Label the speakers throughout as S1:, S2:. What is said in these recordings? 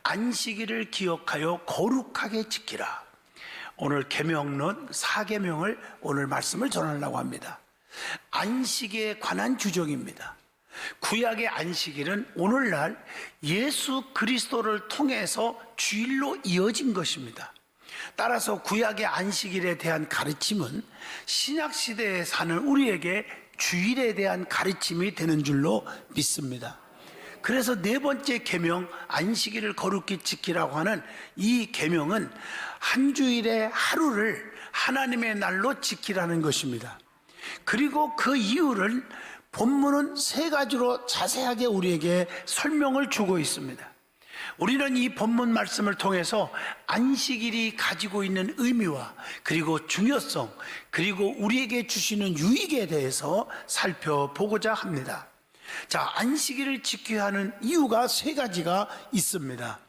S1: 안식일을 기억하여 거룩하게 지키라. 오늘 계명론 4계명을 오늘 말씀을 전하려고 합니다. 안식에 관한 규정입니다. 구약의 안식일은 오늘날 예수 그리스도를 통해서 주일로 이어진 것입니다. 따라서 구약의 안식일에 대한 가르침은 신약시대에 사는 우리에게 주일에 대한 가르침이 되는 줄로 믿습니다. 그래서 네 번째 계명, 안식일을 거룩히 지키라고 하는 이 계명은 한 주일의 하루를 하나님의 날로 지키라는 것입니다. 그리고 그 이유를 본문은 세 가지로 자세하게 우리에게 설명을 주고 있습니다. 우리는 이 본문 말씀을 통해서 안식일이 가지고 있는 의미와 그리고 중요성, 그리고 우리에게 주시는 유익에 대해서 살펴보고자 합니다. 자, 안식일을 지켜야 하는 이유가 세 가지가 있습니다.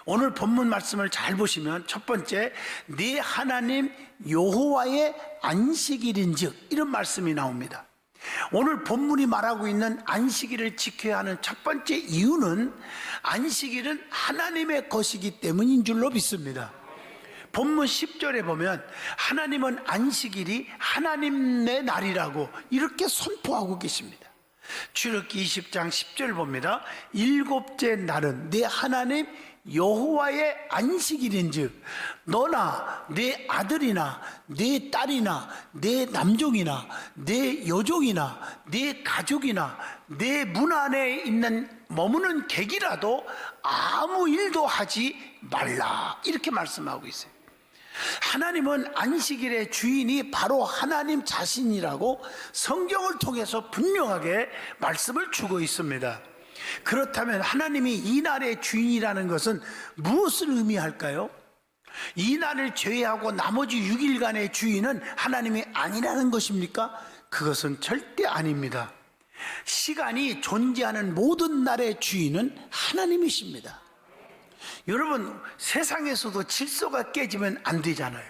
S1: 오늘 본문 말씀을 잘 보시면 첫 번째, 네 하나님 여호와의 안식일인즉, 이런 말씀이 나옵니다. 오늘 본문이 말하고 있는 안식일을 지켜야 하는 첫 번째 이유는 안식일은 하나님의 것이기 때문인 줄로 믿습니다. 본문 10절에 보면 하나님은 안식일이 하나님의 날이라고 이렇게 선포하고 계십니다. 출애굽기 20장 10절 봅니다. 일곱째 날은 네 하나님 여호와의 안식일인즉 너나 네 아들이나 네 딸이나 네 남종이나 네 여종이나 네 가족이나 네 문 안에 있는 머무는 객이라도 아무 일도 하지 말라, 이렇게 말씀하고 있어요. 하나님은 안식일의 주인이 바로 하나님 자신이라고 성경을 통해서 분명하게 말씀을 주고 있습니다. 그렇다면 하나님이 이 날의 주인이라는 것은 무엇을 의미할까요? 이 날을 제외하고 나머지 6일간의 주인은 하나님이 아니라는 것입니까? 그것은 절대 아닙니다. 시간이 존재하는 모든 날의 주인은 하나님이십니다. 여러분, 세상에서도 질서가 깨지면 안 되잖아요.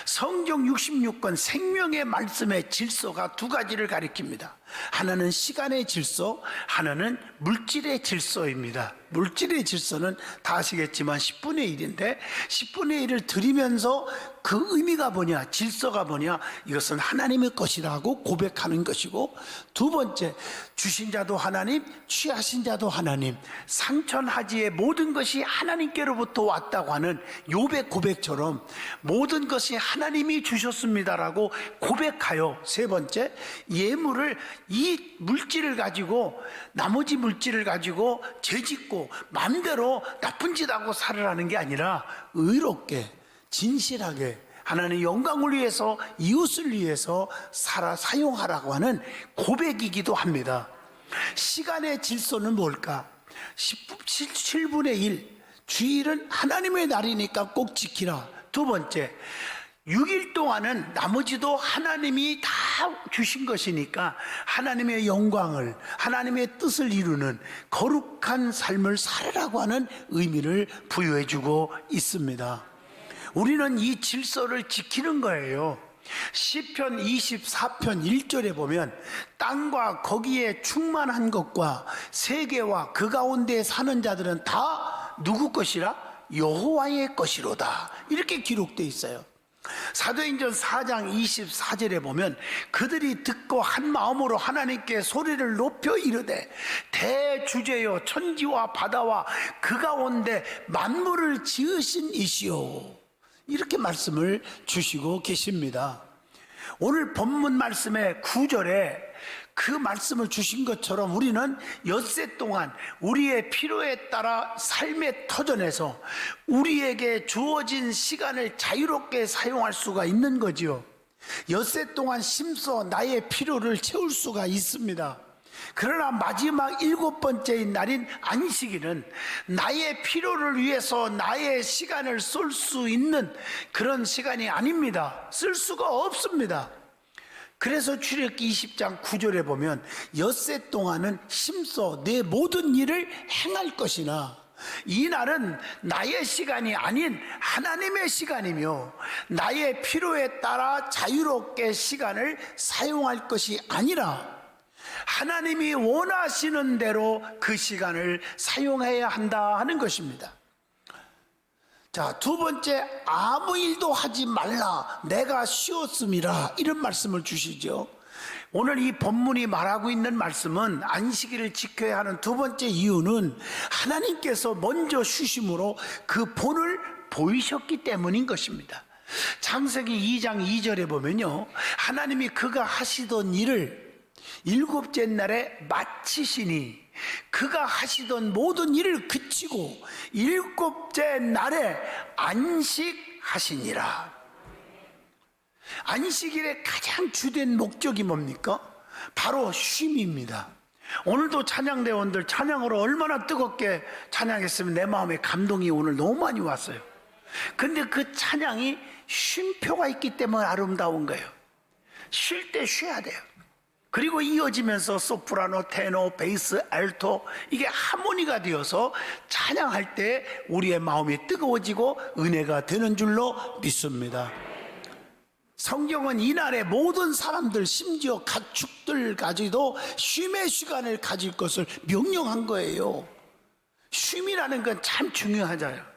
S1: 성경 66권 생명의 말씀의 질서가 두 가지를 가리킵니다. 하나는 시간의 질서, 하나는 물질의 질서입니다. 물질의 질서는 다 아시겠지만 10분의 1인데 10분의 1을 드리면서 그 의미가 뭐냐, 질서가 뭐냐, 이것은 하나님의 것이라고 고백하는 것이고, 두 번째, 주신 자도 하나님, 취하신 자도 하나님, 상천하지의 모든 것이 하나님께로부터 왔다고 하는 욥의 고백처럼 모든 것이 하나님이 주셨습니다라고 고백하여, 세 번째, 예물을 이 물질을 가지고, 나머지 물질을 가지고 죄짓고 마음대로 나쁜 짓 하고 살으라는 게 아니라 의롭게 진실하게 하나님의 영광을 위해서, 이웃을 위해서 사용하라고 하는 고백이기도 합니다. 시간의 질서는 뭘까? 7분의 1, 주일은 하나님의 날이니까 꼭 지키라. 두 번째, 6일 동안은 나머지도 하나님이 다 주신 것이니까 하나님의 영광을, 하나님의 뜻을 이루는 거룩한 삶을 살으라고 하는 의미를 부여해 주고 있습니다. 우리는 이 질서를 지키는 거예요. 시편 24편 1절에 보면 땅과 거기에 충만한 것과 세계와 그 가운데 사는 자들은 다 누구 것이라? 여호와의 것이로다, 이렇게 기록되어 있어요. 사도행전 4장 24절에 보면 그들이 듣고 한 마음으로 하나님께 소리를 높여 이르되 대주제여 천지와 바다와 그 가운데 만물을 지으신 이시오, 이렇게 말씀을 주시고 계십니다. 오늘 본문 말씀의 9절에 그 말씀을 주신 것처럼 우리는 엿새 동안 우리의 필요에 따라 삶의 터전에서 우리에게 주어진 시간을 자유롭게 사용할 수가 있는 거지요. 엿새 동안 심써 나의 필요를 채울 수가 있습니다. 그러나 마지막 7번째인 날인 안식일은 나의 필요를 위해서 나의 시간을 쏠 수 있는 그런 시간이 아닙니다. 쓸 수가 없습니다. 그래서 출애굽기 20장 9절에 보면 엿새 동안은 심써 내 모든 일을 행할 것이나, 이 날은 나의 시간이 아닌 하나님의 시간이며 나의 필요에 따라 자유롭게 시간을 사용할 것이 아니라 하나님이 원하시는 대로 그 시간을 사용해야 한다 하는 것입니다. 자, 두 번째, 아무 일도 하지 말라. 내가 쉬었음이라. 이런 말씀을 주시죠. 오늘 이 본문이 말하고 있는 말씀은 안식일을 지켜야 하는 두 번째 이유는 하나님께서 먼저 쉬심으로 그 본을 보이셨기 때문인 것입니다. 창세기 2장 2절에 보면요, 하나님이 그가 하시던 일을 일곱째 날에 마치시니 그가 하시던 모든 일을 그치고 일곱째 날에 안식하시니라. 안식일의 가장 주된 목적이 뭡니까? 바로 쉼입니다. 오늘도 찬양대원들 찬양으로 얼마나 뜨겁게 찬양했으면 내 마음에 감동이 오늘 너무 많이 왔어요. 근데 그 찬양이 쉼표가 있기 때문에 아름다운 거예요. 쉴 때 쉬어야 돼요. 그리고 이어지면서 소프라노, 테너, 베이스, 알토, 이게 하모니가 되어서 찬양할 때 우리의 마음이 뜨거워지고 은혜가 되는 줄로 믿습니다. 성경은 이날에 모든 사람들, 심지어 가축들까지도 쉼의 시간을 가질 것을 명령한 거예요. 쉼이라는 건 참 중요하잖아요.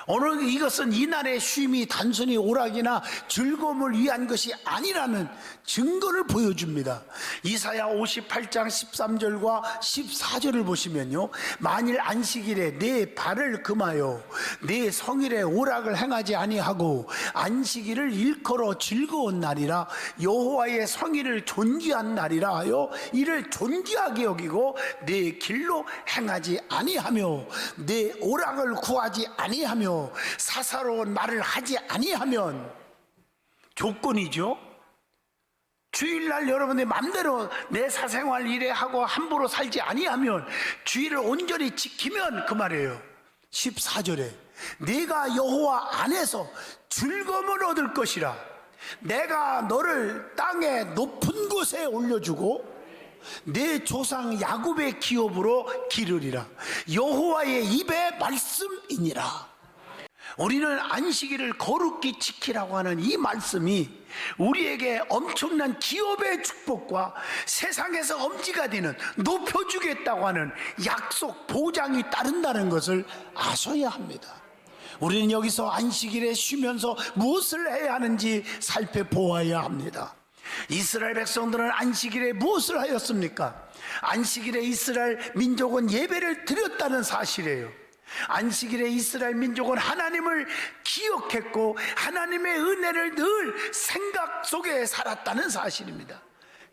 S1: 오늘 이것은 이날의 쉼이 단순히 오락이나 즐거움을 위한 것이 아니라는 증거를 보여줍니다. 이사야 58장 13절과 14절을 보시면요, 만일 안식일에 내 발을 금하여 내 성일에 오락을 행하지 아니하고 안식일을 일컬어 즐거운 날이라 여호와의 성일을 존귀한 날이라 하여 이를 존귀하게 여기고 내 길로 행하지 아니하며 내 오락을 구하지 아니하며 사사로운 말을 하지 아니하면, 조건이죠. 주일날 여러분의 맘대로 내 사생활 일에 하고 함부로 살지 아니하면, 주일을 온전히 지키면 그 말이에요. 14절에 네가 여호와 안에서 즐거움을 얻을 것이라. 내가 너를 땅의 높은 곳에 올려주고 내 조상 야곱의 기업으로 기르리라. 여호와의 입의 말씀이니라. 우리는 안식일을 거룩히 지키라고 하는 이 말씀이 우리에게 엄청난 기업의 축복과 세상에서 엄지가 되는 높여주겠다고 하는 약속, 보장이 따른다는 것을 아셔야 합니다. 우리는 여기서 안식일에 쉬면서 무엇을 해야 하는지 살펴보아야 합니다. 이스라엘 백성들은 안식일에 무엇을 하였습니까? 안식일에 이스라엘 민족은 예배를 드렸다는 사실이에요. 안식일에 이스라엘 민족은 하나님을 기억했고 하나님의 은혜를 늘 생각 속에 살았다는 사실입니다.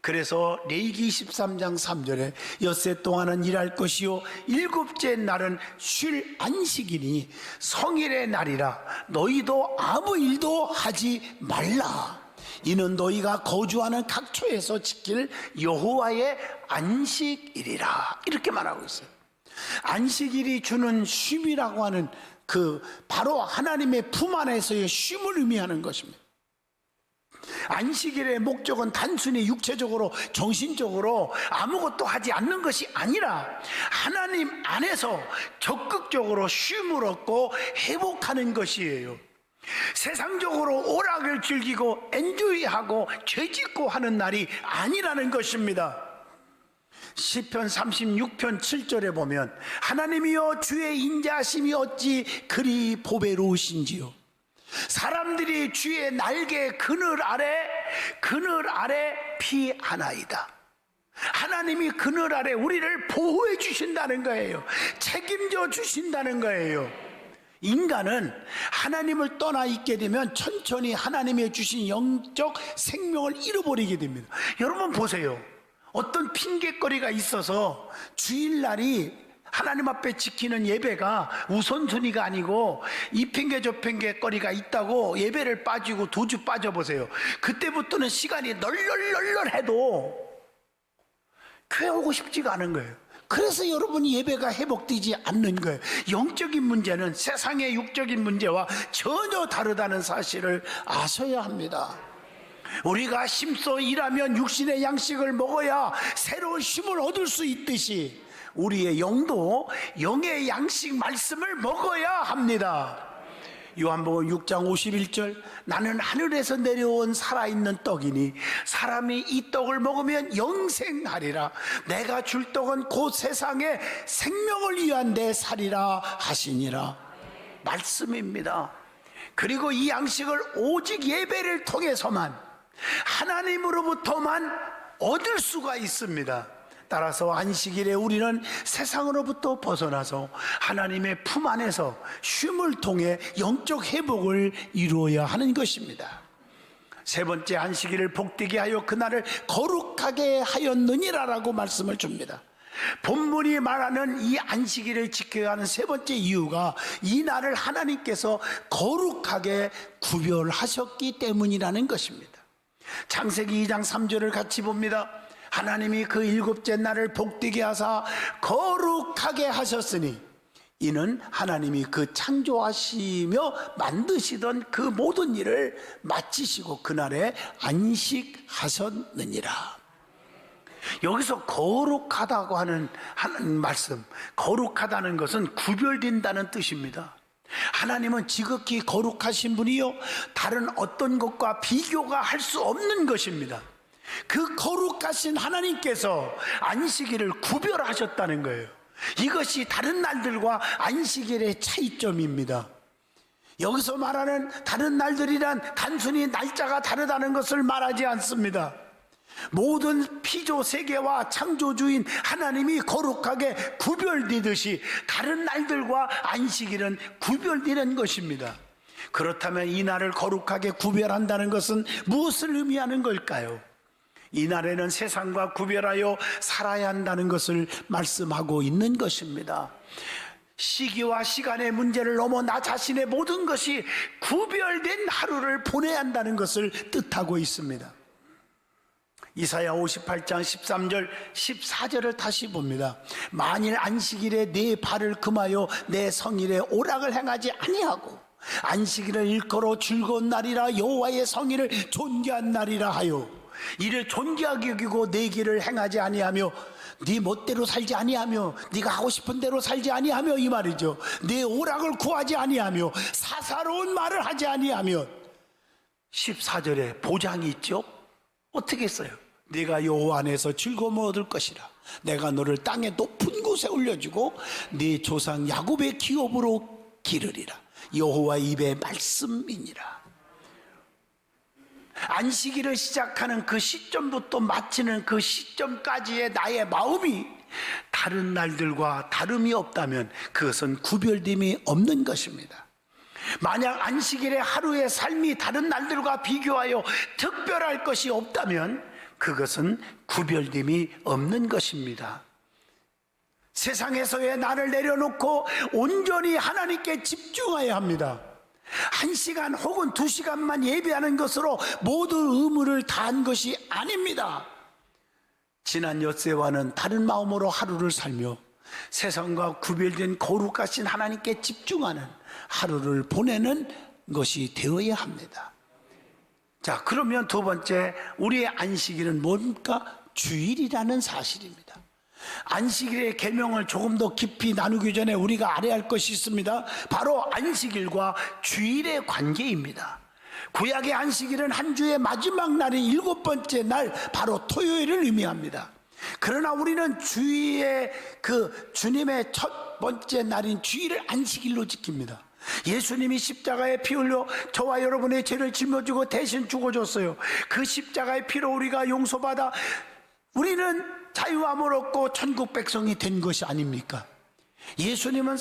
S1: 그래서 레위기 23장 3절에 엿새 동안은 일할 것이요 일곱째 날은 쉴 안식이니 성일의 날이라 너희도 아무 일도 하지 말라. 이는 너희가 거주하는 각처에서 지킬 여호와의 안식일이라. 이렇게 말하고 있어요. 안식일이 주는 쉼이라고 하는 그 바로 하나님의 품 안에서의 쉼을 의미하는 것입니다. 안식일의 목적은 단순히 육체적으로 정신적으로 아무것도 하지 않는 것이 아니라 하나님 안에서 적극적으로 쉼을 얻고 회복하는 것이에요. 세상적으로 오락을 즐기고 엔조이하고 죄짓고 하는 날이 아니라는 것입니다. 시편 36편 7절에 보면 하나님이여 주의 인자하심이 어찌 그리 보배로우신지요. 사람들이 주의 날개 그늘 아래 피하나이다. 하나님이 그늘 아래 우리를 보호해 주신다는 거예요. 책임져 주신다는 거예요. 인간은 하나님을 떠나 있게 되면 천천히 하나님이 주신 영적 생명을 잃어버리게 됩니다. 여러분 보세요. 어떤 핑계거리가 있어서 주일날이 하나님 앞에 지키는 예배가 우선순위가 아니고 이 핑계 저 핑계거리가 있다고 예배를 빠지고 2주 빠져보세요. 그때부터는 시간이 널널널널해도 교회 오고 싶지가 않은 거예요. 그래서 여러분이 예배가 회복되지 않는 거예요. 영적인 문제는 세상의 육적인 문제와 전혀 다르다는 사실을 아셔야 합니다. 우리가 힘써 일하면 육신의 양식을 먹어야 새로운 힘을 얻을 수 있듯이 우리의 영도 영의 양식 말씀을 먹어야 합니다. 요한복음 6장 51절 나는 하늘에서 내려온 살아있는 떡이니 사람이 이 떡을 먹으면 영생하리라. 내가 줄 떡은 곧 세상에 생명을 위한 내 살이라 하시니라. 말씀입니다. 그리고 이 양식을 오직 예배를 통해서만, 하나님으로부터만 얻을 수가 있습니다. 따라서 안식일에 우리는 세상으로부터 벗어나서 하나님의 품 안에서 쉼을 통해 영적 회복을 이루어야 하는 것입니다. 세 번째, 안식일을 복되게 하여 그날을 거룩하게 하였느니라라고 말씀을 줍니다. 본문이 말하는 이 안식일을 지켜야 하는 세 번째 이유가 이 날을 하나님께서 거룩하게 구별하셨기 때문이라는 것입니다. 창세기 2장 3절을 같이 봅니다. 하나님이 그 일곱째 날을 복되게 하사 거룩하게 하셨으니 이는 하나님이 그 창조하시며 만드시던 그 모든 일을 마치시고 그날에 안식하셨느니라. 여기서 거룩하다고 하는 말씀, 거룩하다는 것은 구별된다는 뜻입니다. 하나님은 지극히 거룩하신 분이요 다른 어떤 것과 비교가 할 수 없는 것입니다. 그 거룩하신 하나님께서 안식일을 구별하셨다는 거예요. 이것이 다른 날들과 안식일의 차이점입니다. 여기서 말하는 다른 날들이란 단순히 날짜가 다르다는 것을 말하지 않습니다. 모든 피조 세계와 창조주인 하나님이 거룩하게 구별되듯이 다른 날들과 안식일은 구별되는 것입니다. 그렇다면 이 날을 거룩하게 구별한다는 것은 무엇을 의미하는 걸까요? 이 날에는 세상과 구별하여 살아야 한다는 것을 말씀하고 있는 것입니다. 시기와 시간의 문제를 넘어 나 자신의 모든 것이 구별된 하루를 보내야 한다는 것을 뜻하고 있습니다. 이사야 58장 13절 14절을 다시 봅니다. 만일 안식일에 내 발을 금하여 내 성일에 오락을 행하지 아니하고 안식일을 일컬어 즐거운 날이라 여호와의 성일을 존귀한 날이라 하여 이를 존귀하게 여기고 내 길을 행하지 아니하며 네 멋대로 살지 아니하며 네가 하고 싶은 대로 살지 아니하며, 이 말이죠. 내 오락을 구하지 아니하며 사사로운 말을 하지 아니하며, 14절에 보장이 있죠. 어떻게 했어요? 네가 여호와 안에서 즐거움을 얻을 것이라. 내가 너를 땅의 높은 곳에 올려주고 네 조상 야곱의 기업으로 기르리라. 여호와 입의 말씀이니라. 안식일을 시작하는 그 시점부터 마치는 그 시점까지의 나의 마음이 다른 날들과 다름이 없다면 그것은 구별됨이 없는 것입니다. 만약 안식일의 하루의 삶이 다른 날들과 비교하여 특별할 것이 없다면 그것은 구별됨이 없는 것입니다. 세상에서의 나를 내려놓고 온전히 하나님께 집중해야 합니다. 1시간 혹은 2시간만 예배하는 것으로 모든 의무를 다한 것이 아닙니다. 지난 엿새와는 다른 마음으로 하루를 살며 세상과 구별된 거룩하신 하나님께 집중하는 하루를 보내는 것이 되어야 합니다. 자, 그러면 두 번째, 우리의 안식일은 뭡니까? 주일이라는 사실입니다. 안식일의 계명을 조금 더 깊이 나누기 전에 우리가 알아야 할 것이 있습니다. 바로 안식일과 주일의 관계입니다. 구약의 안식일은 한 주의 마지막 날인 7번째 날, 바로 토요일을 의미합니다. 그러나 우리는 주일의 주님의 첫 번째 날인 주일을 안식일로 지킵니다. 예수님이 십자가에 피 흘려 저와 여러분의 죄를 짊어지고 대신 죽어줬어요. 그 십자가의 피로 우리가 용서받아 우리는 자유함을 얻고 천국 백성이 된 것이 아닙니까? 예수님은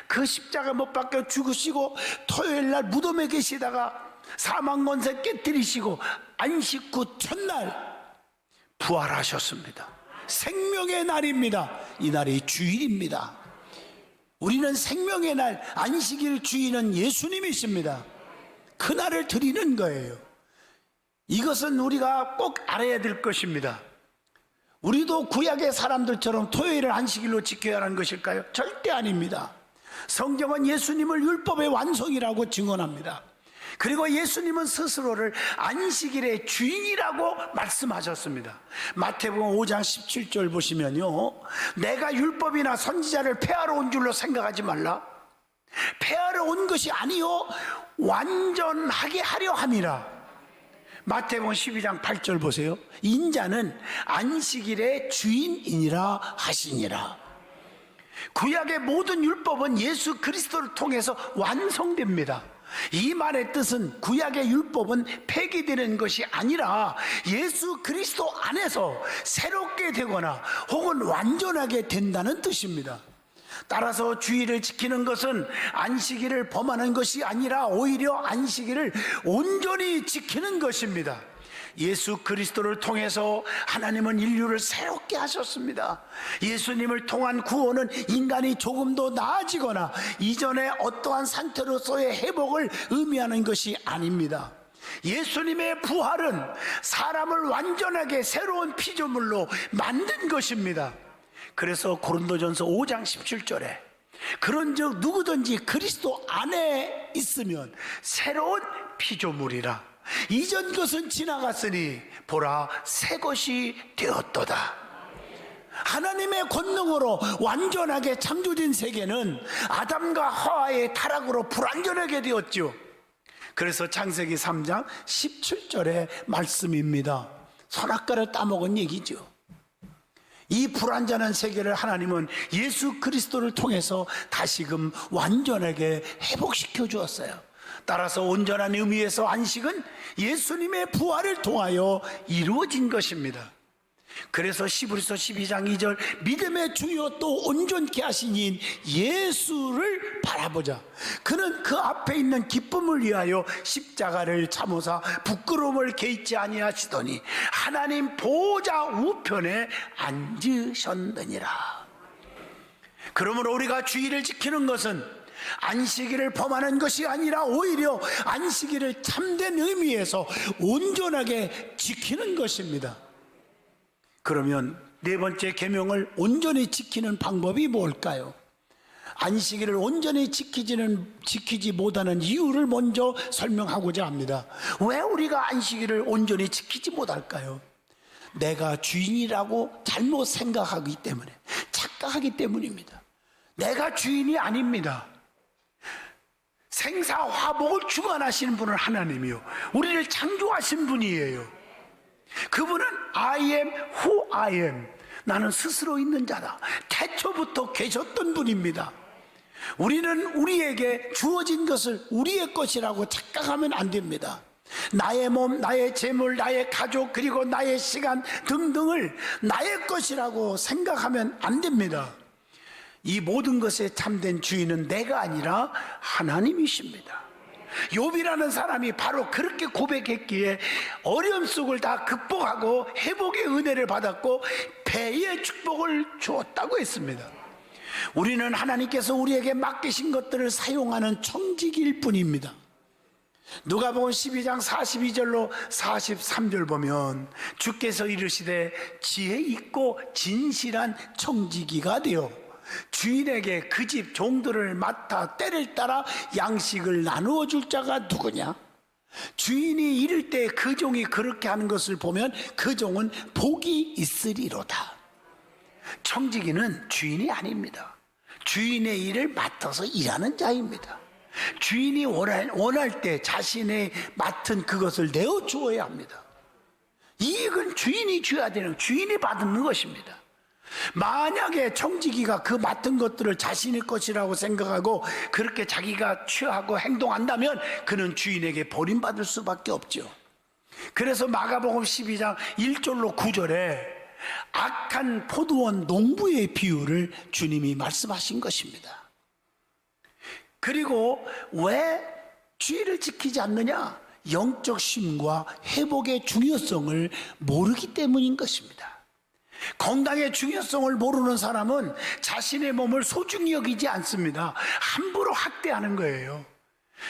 S1: 그 십자가 못 박혀 죽으시고 토요일날 무덤에 계시다가 사망 권세 깨뜨리시고 안식 후 첫날 부활하셨습니다. 생명의 날입니다. 이 날이 주일입니다. 우리는 생명의 날, 안식일 주인은 예수님이십니다. 그 날을 드리는 거예요. 이것은 우리가 꼭 알아야 될 것입니다. 우리도 구약의 사람들처럼 토요일을 안식일로 지켜야 하는 것일까요? 절대 아닙니다. 성경은 예수님을 율법의 완성이라고 증언합니다. 그리고 예수님은 스스로를 안식일의 주인이라고 말씀하셨습니다. 마태복음 5장 17절 보시면요, 내가 율법이나 선지자를 폐하러 온 줄로 생각하지 말라. 폐하러 온 것이 아니요 완전하게 하려 함이라. 마태복음 12장 8절 보세요. 인자는 안식일의 주인이니라 하시니라. 구약의 모든 율법은 예수 그리스도를 통해서 완성됩니다. 이 말의 뜻은 구약의 율법은 폐기되는 것이 아니라 예수 그리스도 안에서 새롭게 되거나 혹은 완전하게 된다는 뜻입니다. 따라서 주의를 지키는 것은 안식일을 범하는 것이 아니라 오히려 안식일을 온전히 지키는 것입니다. 예수 그리스도를 통해서 하나님은 인류를 새롭게 하셨습니다. 예수님을 통한 구원은 인간이 조금 더 나아지거나 이전의 어떠한 상태로서의 회복을 의미하는 것이 아닙니다. 예수님의 부활은 사람을 완전하게 새로운 피조물로 만든 것입니다. 그래서 고린도전서 5장 17절에 그런즉 누구든지 그리스도 안에 있으면 새로운 피조물이라. 이전 것은 지나갔으니 보라 새 것이 되었도다. 하나님의 권능으로 완전하게 창조된 세계는 아담과 하와의 타락으로 불완전하게 되었죠. 그래서 창세기 3장 17절의 말씀입니다. 선악과를 따먹은 얘기죠. 이 불완전한 세계를 하나님은 예수 그리스도를 통해서 다시금 완전하게 회복시켜 주었어요. 따라서 온전한 의미에서 안식은 예수님의 부활을 통하여 이루어진 것입니다. 그래서 히브리서 12장 2절 믿음의 주요 또 온전케 하신 이인 예수를 바라보자. 그는 그 앞에 있는 기쁨을 위하여 십자가를 참으사 부끄러움을 개의치 아니하시더니 하나님 보좌 우편에 앉으셨느니라. 그러므로 우리가 주의를 지키는 것은 안식일을 범하는 것이 아니라 오히려 안식일을 참된 의미에서 온전하게 지키는 것입니다. 그러면 네 번째 계명을 온전히 지키는 방법이 뭘까요? 안식일을 온전히 지키지 못하는 이유를 먼저 설명하고자 합니다. 왜 우리가 안식일을 온전히 지키지 못할까요? 내가 주인이라고 잘못 생각하기 때문에, 착각하기 때문입니다. 내가 주인이 아닙니다. 생사화복을 주관하시는 분은 하나님이요, 우리를 창조하신 분이에요. 그분은 I am who I am, 나는 스스로 있는 자다, 태초부터 계셨던 분입니다. 우리는 우리에게 주어진 것을 우리의 것이라고 착각하면 안 됩니다. 나의 몸, 나의 재물, 나의 가족, 그리고 나의 시간 등등을 나의 것이라고 생각하면 안 됩니다. 이 모든 것에 참된 주인은 내가 아니라 하나님이십니다. 욥이라는 사람이 바로 그렇게 고백했기에 어려움 속을 다 극복하고 회복의 은혜를 받았고 배의 축복을 주었다고 했습니다. 우리는 하나님께서 우리에게 맡기신 것들을 사용하는 청지기일 뿐입니다. 누가복음 12장 42절로 43절 보면 주께서 이르시되 지혜 있고 진실한 청지기가 되어 주인에게 그 집 종들을 맡아 때를 따라 양식을 나누어 줄 자가 누구냐? 주인이 이를 때 그 종이 그렇게 하는 것을 보면 그 종은 복이 있으리로다. 청지기는 주인이 아닙니다. 주인의 일을 맡아서 일하는 자입니다. 주인이 원할 때 자신의 맡은 그것을 내어 주어야 합니다. 이익은 주인이 줘야 되는, 주인이 받는 것입니다. 만약에 청지기가 그 맡은 것들을 자신의 것이라고 생각하고 그렇게 자기가 취하고 행동한다면 그는 주인에게 버림받을 수밖에 없죠. 그래서 마가복음 12장 1절로 9절에 악한 포도원 농부의 비유를 주님이 말씀하신 것입니다. 그리고 왜 주의를 지키지 않느냐? 영적 쉼과 회복의 중요성을 모르기 때문인 것입니다. 건강의 중요성을 모르는 사람은 자신의 몸을 소중히 여기지 않습니다. 함부로 학대하는 거예요.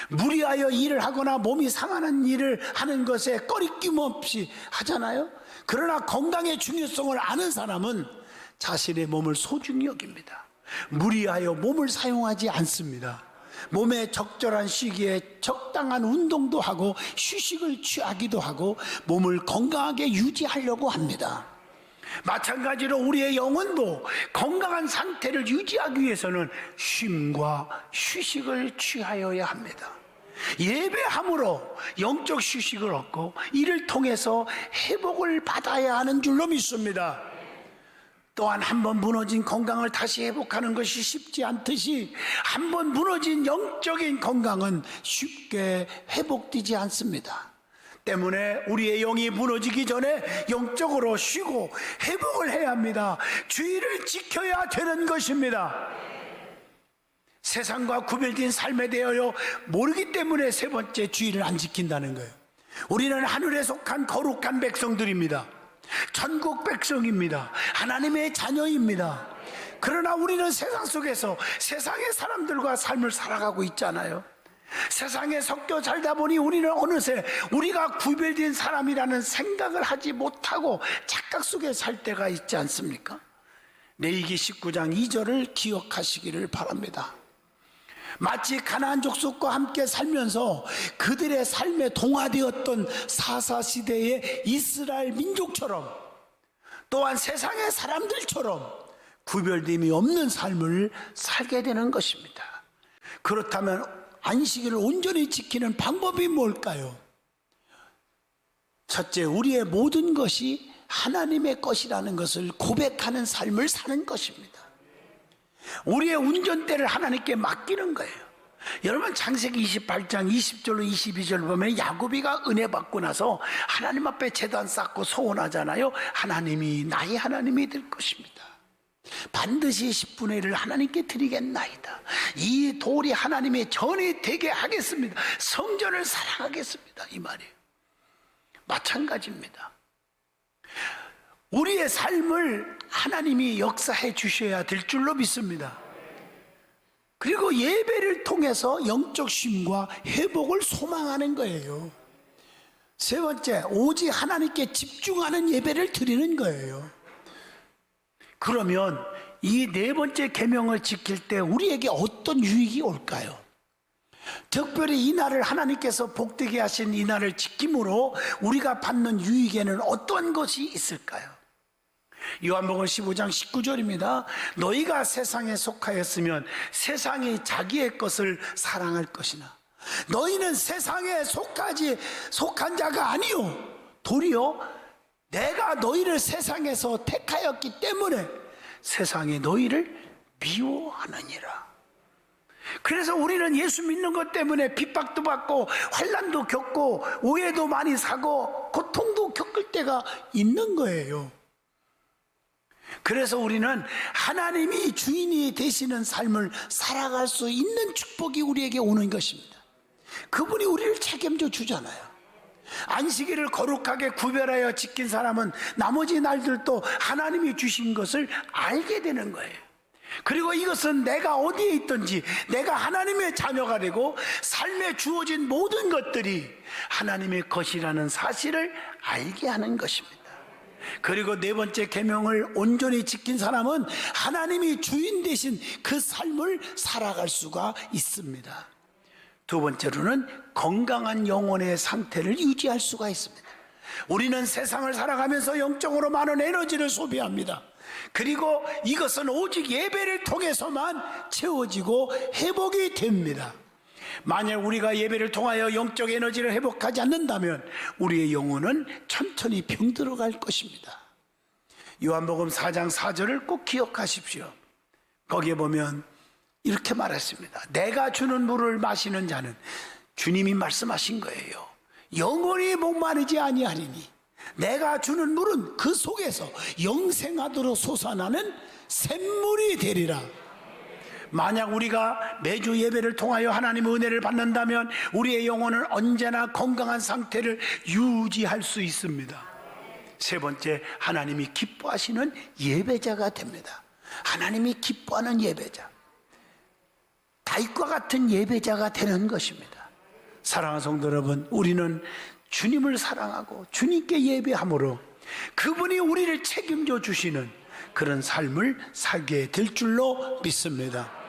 S1: 무리하여 일을 하거나 몸이 상하는 일을 하는 것에 꺼리낌 없이 하잖아요. 그러나 건강의 중요성을 아는 사람은 자신의 몸을 소중히 여깁니다. 무리하여 몸을 사용하지 않습니다. 몸의 적절한 시기에 적당한 운동도 하고 휴식을 취하기도 하고 몸을 건강하게 유지하려고 합니다. 마찬가지로 우리의 영혼도 건강한 상태를 유지하기 위해서는 쉼과 휴식을 취하여야 합니다. 예배함으로 영적 휴식을 얻고 이를 통해서 회복을 받아야 하는 줄로 믿습니다. 또한 한 번 무너진 건강을 다시 회복하는 것이 쉽지 않듯이 한 번 무너진 영적인 건강은 쉽게 회복되지 않습니다. 때문에 우리의 영이 무너지기 전에 영적으로 쉬고 회복을 해야 합니다. 주의를 지켜야 되는 것입니다. 세상과 구별된 삶에 대하여 모르기 때문에 세 번째 주의를 안 지킨다는 거예요. 우리는 하늘에 속한 거룩한 백성들입니다. 천국 백성입니다. 하나님의 자녀입니다. 그러나 우리는 세상 속에서 세상의 사람들과 삶을 살아가고 있잖아요. 세상에 섞여 살다 보니 우리는 어느새 우리가 구별된 사람이라는 생각을 하지 못하고 착각 속에 살 때가 있지 않습니까? 레위기 19장 2절을 기억하시기를 바랍니다. 마치 가나안 족속과 함께 살면서 그들의 삶에 동화되었던 사사시대의 이스라엘 민족처럼 또한 세상의 사람들처럼 구별됨이 없는 삶을 살게 되는 것입니다. 그렇다면 안식일을 온전히 지키는 방법이 뭘까요? 첫째, 우리의 모든 것이 하나님의 것이라는 것을 고백하는 삶을 사는 것입니다. 우리의 운전대를 하나님께 맡기는 거예요. 여러분 창세기 28장 20절로 22절 보면 야곱이가 은혜 받고 나서 하나님 앞에 제단 쌓고 소원하잖아요. 하나님이 나의 하나님이 될 것입니다. 반드시 10분의 1을 하나님께 드리겠나이다. 이 돌이 하나님의 전이 되게 하겠습니다. 성전을 사랑하겠습니다. 이 말이에요. 마찬가지입니다. 우리의 삶을 하나님이 역사해 주셔야 될 줄로 믿습니다. 그리고 예배를 통해서 영적 쉼과 회복을 소망하는 거예요. 세 번째, 오직 하나님께 집중하는 예배를 드리는 거예요. 그러면 이 네 번째 계명을 지킬 때 우리에게 어떤 유익이 올까요? 특별히 이 날을 하나님께서 복되게 하신 이 날을 지킴으로 우리가 받는 유익에는 어떤 것이 있을까요? 요한복음 15장 19절입니다. 너희가 세상에 속하였으면 세상이 자기의 것을 사랑할 것이나 너희는 세상에 속한 자가 아니요 도리어 내가 너희를 세상에서 택하였기 때문에 세상이 너희를 미워하느니라. 그래서 우리는 예수 믿는 것 때문에 핍박도 받고 환난도 겪고 오해도 많이 사고 고통도 겪을 때가 있는 거예요. 그래서 우리는 하나님이 주인이 되시는 삶을 살아갈 수 있는 축복이 우리에게 오는 것입니다. 그분이 우리를 책임져 주잖아요. 안식일을 거룩하게 구별하여 지킨 사람은 나머지 날들도 하나님이 주신 것을 알게 되는 거예요. 그리고 이것은 내가 어디에 있든지 내가 하나님의 자녀가 되고 삶에 주어진 모든 것들이 하나님의 것이라는 사실을 알게 하는 것입니다. 그리고 네 번째 계명을 온전히 지킨 사람은 하나님이 주인 되신 그 삶을 살아갈 수가 있습니다. 두 번째로는 건강한 영혼의 상태를 유지할 수가 있습니다. 우리는 세상을 살아가면서 영적으로 많은 에너지를 소비합니다. 그리고 이것은 오직 예배를 통해서만 채워지고 회복이 됩니다. 만약 우리가 예배를 통하여 영적 에너지를 회복하지 않는다면 우리의 영혼은 천천히 병들어갈 것입니다. 요한복음 4장 4절을 꼭 기억하십시오. 거기에 보면 이렇게 말했습니다. 내가 주는 물을 마시는 자는 주님이 말씀하신 거예요. 영원히 목마르지 아니하리니 내가 주는 물은 그 속에서 영생하도록 솟아나는 샘물이 되리라. 만약 우리가 매주 예배를 통하여 하나님의 은혜를 받는다면 우리의 영혼은 언제나 건강한 상태를 유지할 수 있습니다. 세 번째, 하나님이 기뻐하시는 예배자가 됩니다. 하나님이 기뻐하는 예배자, 다윗과 같은 예배자가 되는 것입니다. 사랑하는 성도 여러분, 우리는 주님을 사랑하고 주님께 예배함으로 그분이 우리를 책임져 주시는 그런 삶을 살게 될 줄로 믿습니다.